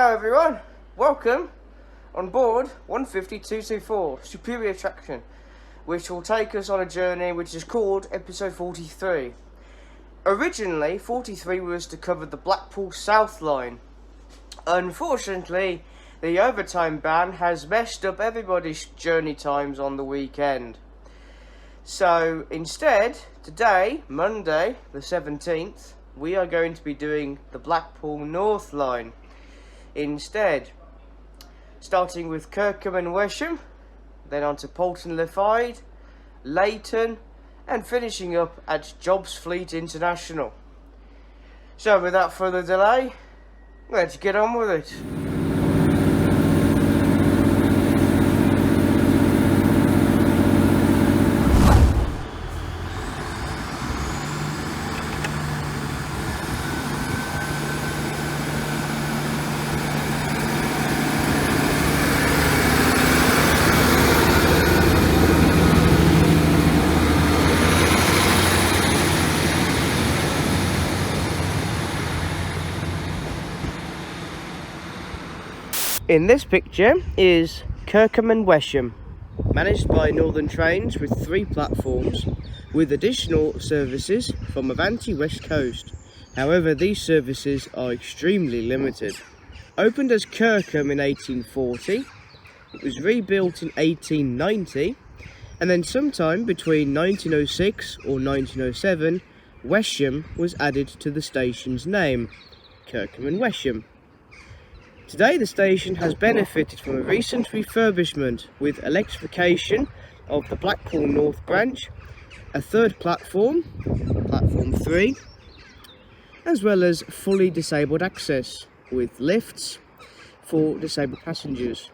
Hello everyone, welcome on board 150-224 Superior Attraction, which will take us on a journey which is called episode 43. Originally 43 was to cover the Blackpool South line. Unfortunately, the overtime ban has messed up everybody's journey times on the weekend. So instead, today, Monday the 17th, we are going to be doing the Blackpool North line instead, starting with Kirkham and Wesham, then on to Poulton-le-Fylde, Layton, and finishing up at Jobs Fleet International. So without further delay, let's get on with it. In this picture is Kirkham and Wesham, managed by Northern Trains with 3 platforms, with additional services from Avanti West Coast. However, these services are extremely limited. Opened as Kirkham in 1840, it was rebuilt in 1890, and then sometime between 1906 or 1907, Wesham was added to the station's name, Kirkham and Wesham. Today the station has benefited from a recent refurbishment with electrification of the Blackpool North branch, a 3rd platform, platform 3, as well as fully disabled access with lifts for disabled passengers.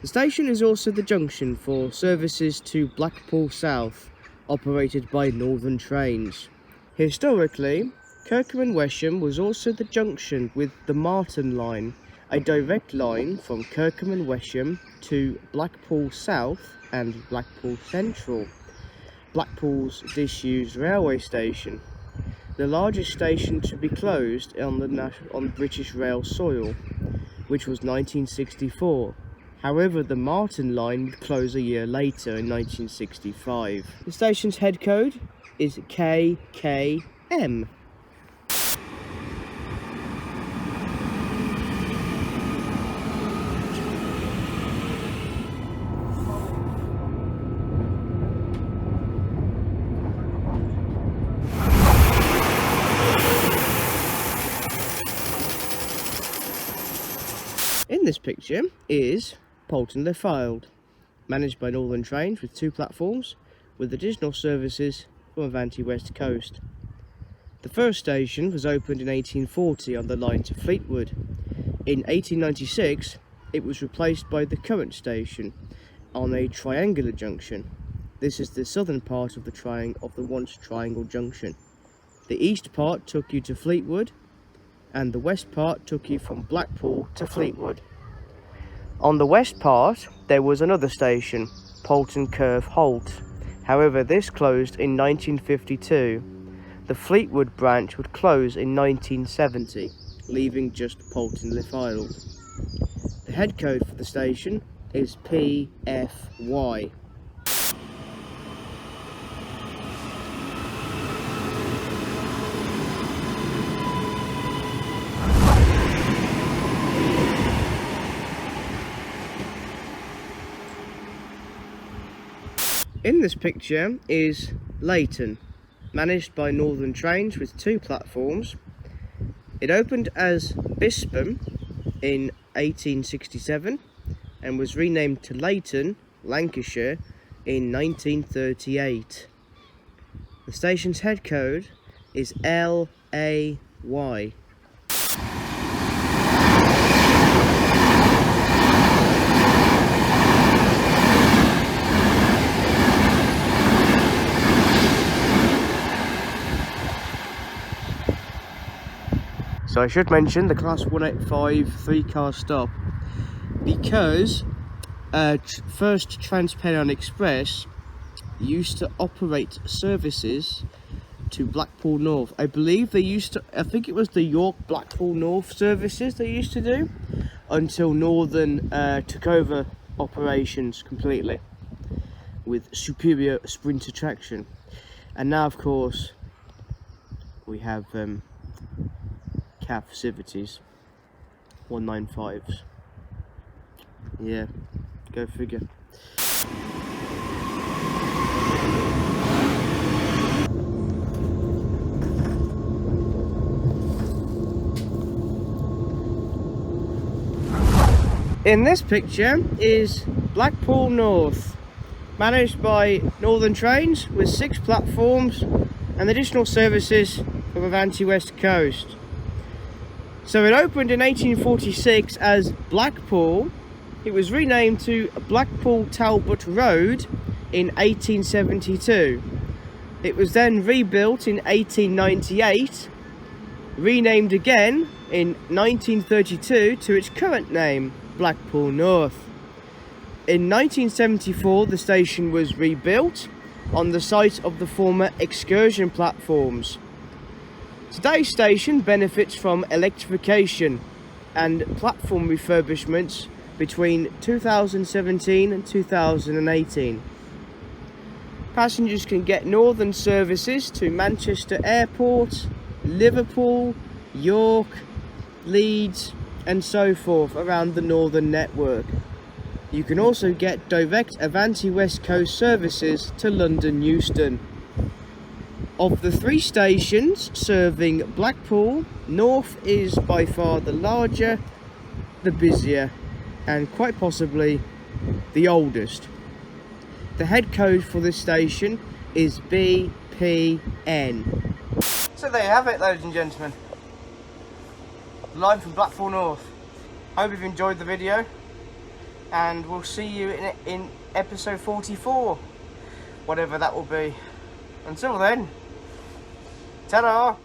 The station is also the junction for services to Blackpool South, operated by Northern Trains. Historically, Kirkham and Wesham was also the junction with the Martin line, a direct line from Kirkham and Wesham to Blackpool South and Blackpool Central, Blackpool's disused railway station, the largest station to be closed on British rail soil, which was 1964. However, the Martin line would close a year later in 1965. The station's head code is KKM. In this picture is Poulton-le-Fylde, managed by Northern Trains with 2 platforms, with additional services from Avanti West Coast. The first station was opened in 1840 on the line to Fleetwood. In 1896, it was replaced by the current station on a triangular junction. This is the southern part of the once triangle junction. The east part took you to Fleetwood, and the west part took you from Blackpool to Fleetwood. On the west part there was another station, Poulton-le-Fylde Halt. However, this closed in 1952. The Fleetwood branch would close in 1970, leaving just Poulton-le-Fylde. The head code for the station is PFY. In this picture is Layton, managed by Northern Trains with 2 platforms. It opened as Bispam in 1867 and was renamed to Layton, Lancashire in 1938. The station's head code is LAY. So I should mention the Class 185 3-car stop, because First Trans-Pennine Express used to operate services to Blackpool North. I believe they used to, I think it was the York Blackpool North services they used to do, until Northern took over operations completely with superior sprint attraction. And now, of course, we have cab facilities, 195s. Yeah, go figure. In this picture is Blackpool North, managed by Northern Trains with 6 platforms and additional services from Avanti West Coast. So it opened in 1846 as Blackpool. It was renamed to Blackpool Talbot Road in 1872. It was then rebuilt in 1898, renamed again in 1932 to its current name, Blackpool North. In 1974, the station was rebuilt on the site of the former excursion platforms. Today's station benefits from electrification and platform refurbishments between 2017 and 2018. Passengers can get Northern services to Manchester Airport, Liverpool, York, Leeds and so forth around the Northern network. You can also get direct Avanti West Coast services to London Euston. Of the 3 stations serving Blackpool, North is by far the larger, the busier, and quite possibly the oldest. The head code for this station is BPN. So there you have it, ladies and gentlemen. Live from Blackpool North. Hope you've enjoyed the video, and we'll see you in episode 44, whatever that will be. Until then, ta-da!